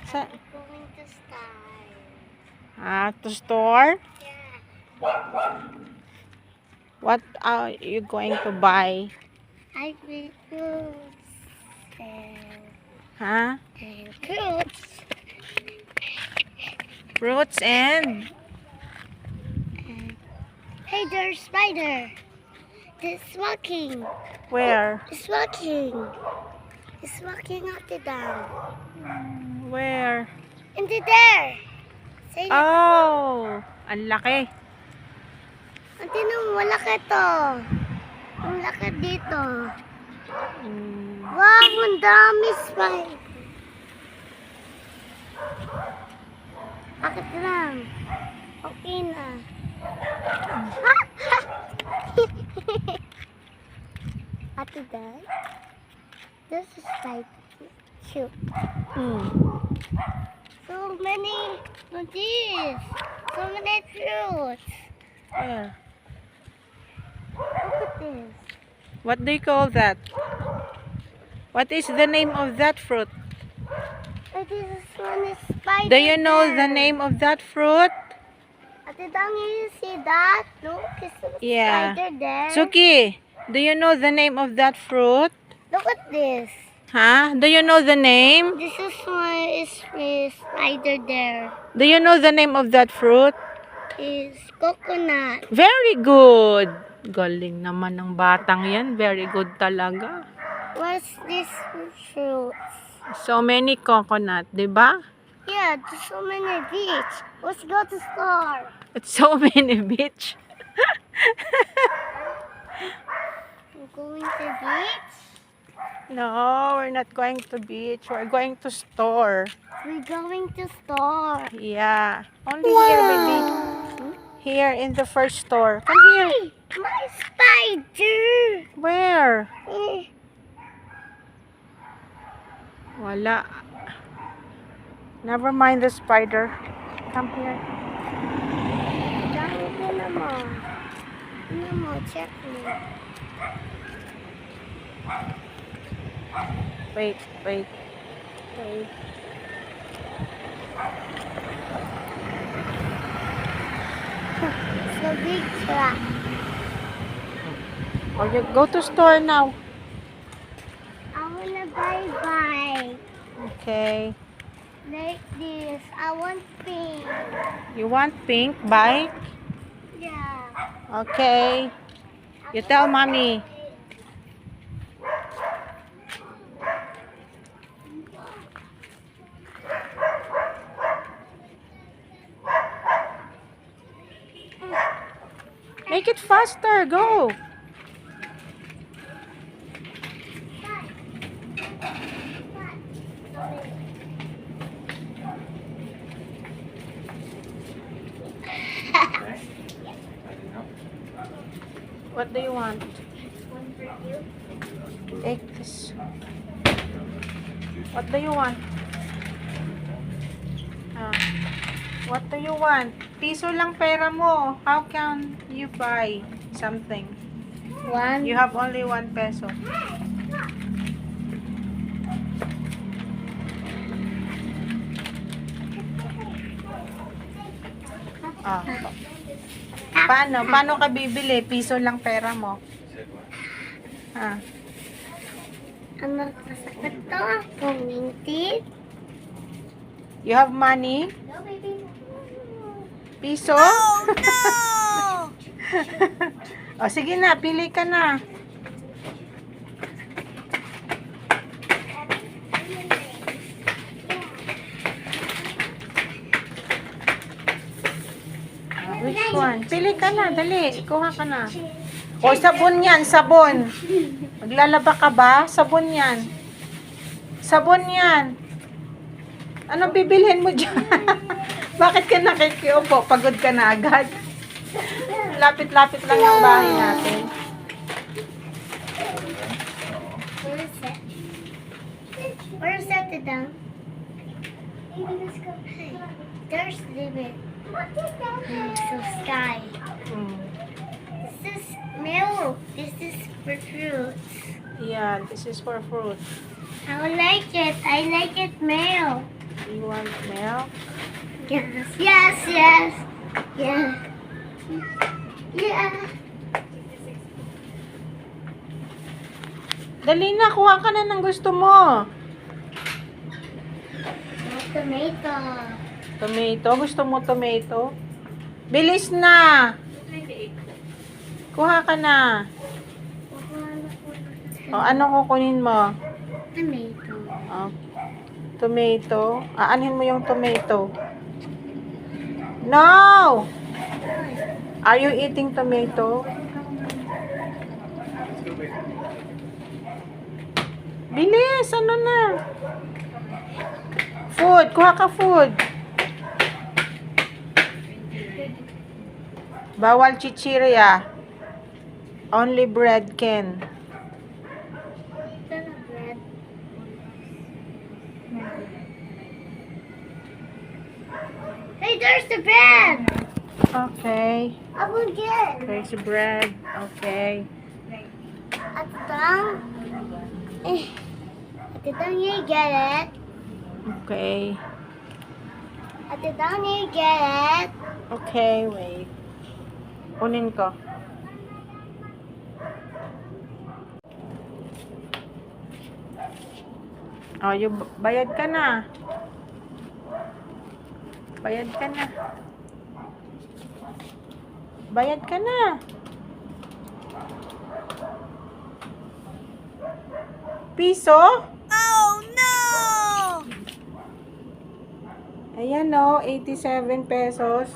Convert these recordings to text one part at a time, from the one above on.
Sa, Going to start. to store? Yeah. What are you going to buy? I will fruits and, Huh? and fruits. Fruits and... And, hey, there's a spider. It's walking. Where? It's walking. It's walking up the dam. Where? Into there. Say it. Oh! Ang laki. Ang tinong malaki to. Ang laki dito. Mm. Wow, ang dami spider. Bakit lang? Okay na. Ate Dad, this is like cute. Mm. So many of these. So many fruits. Where? Look at this. What do you call that? What is the name of that fruit? And this one is spider. Do you know the there. name of that fruit? Ate Dad, you see that? Look, it's a Yeah. spider there. Suki, do you know the name of that fruit? Look at this. Huh? Do you know the name? This is one is spider there. Do you know the name of that fruit? Is coconut. Very good. Galing naman ng batang yan. Very good talaga. What's this fruit? So many coconut, di ba? Yeah, there's so many beach. Let's go to store. It's so many beach. We're going to beach. No, we're not going to beach. We're going to store. We're going to store. Yeah. Only here, baby. Here in the first store. Come here. Hey, my spider. Where? Eh, Wala. Never mind the spider. Come here. dami ko naman. Ano mo, check mo. Wait. Okay. It's a big truck. Or you go to store now. I wanna buy bike. Okay. Like this. I want pink. You want pink bike? Yeah. Okay. You tell mommy. Make it faster. Go. What do you want? One for you. Take this. What do you want? What do you want? Piso lang pera mo. How can you buy something? One. You have only 1 peso. Ah. Paano? Paano ka bibili? Piso lang pera mo. Ah. Ano kasakit to? Pumintit? You have money? No, baby. Piso? No! O sige na, pili ka na. Which one? Pili ka na, dali. Kuha ka na. O, sabon yan, sabon. Maglalaba ka ba? Sabon yan. Sabon yan. Ano bibilhin mo dyan? Bakit ka nakikiupo? Pagod ka na agad. Lapit-lapit lang yung bahay natin. Where is it? Where is that down? Maybe let's go. Hey, there's David. So sky. This is milk. This is for fruits. Yeah, this is for fruit. I like it. I like it milk. You want milk? Yes, yes, yes. Yeah. Yeah. Dali na, kuha ka na ng gusto mo. Tomato. Tomato? Gusto mo tomato? Bilis na! Kuha ka na. O, ano kukunin mo? Tomato. O, tomato. Aanhin mo yung tomato. No! Are you eating tomato? Bilis! Ano na? Food! Kuha ka food! Bawal chichirya. Only bread can. Hey, there's the bread. Okay. I will get. There's bread. Okay. At the tongue. At the tongue, you get it. Okay. At the tongue, you get it. Okay, wait. Kunin ko. Oh, yung bayad ka na. Bayad ka na. Bayad ka na. Piso? Oh no! Ayan o, 87 pesos.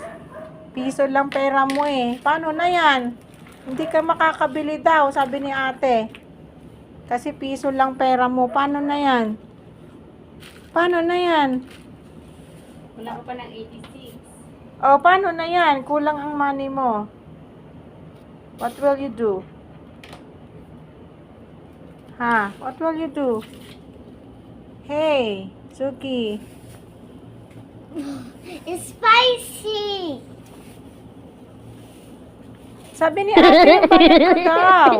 Piso lang pera mo eh. Paano na yan? Hindi ka makakabili daw, sabi ni ate. Kasi piso lang pera mo. Paano na yan? Paano na yan? Wala ko pa ng 86. O, paano na yan? Kulang ang money mo. What will you do? Ha? What will you do? Hey, Suki. It's spicy. Sabi ni ate, bayad ko daw.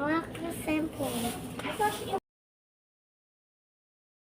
Mga simple.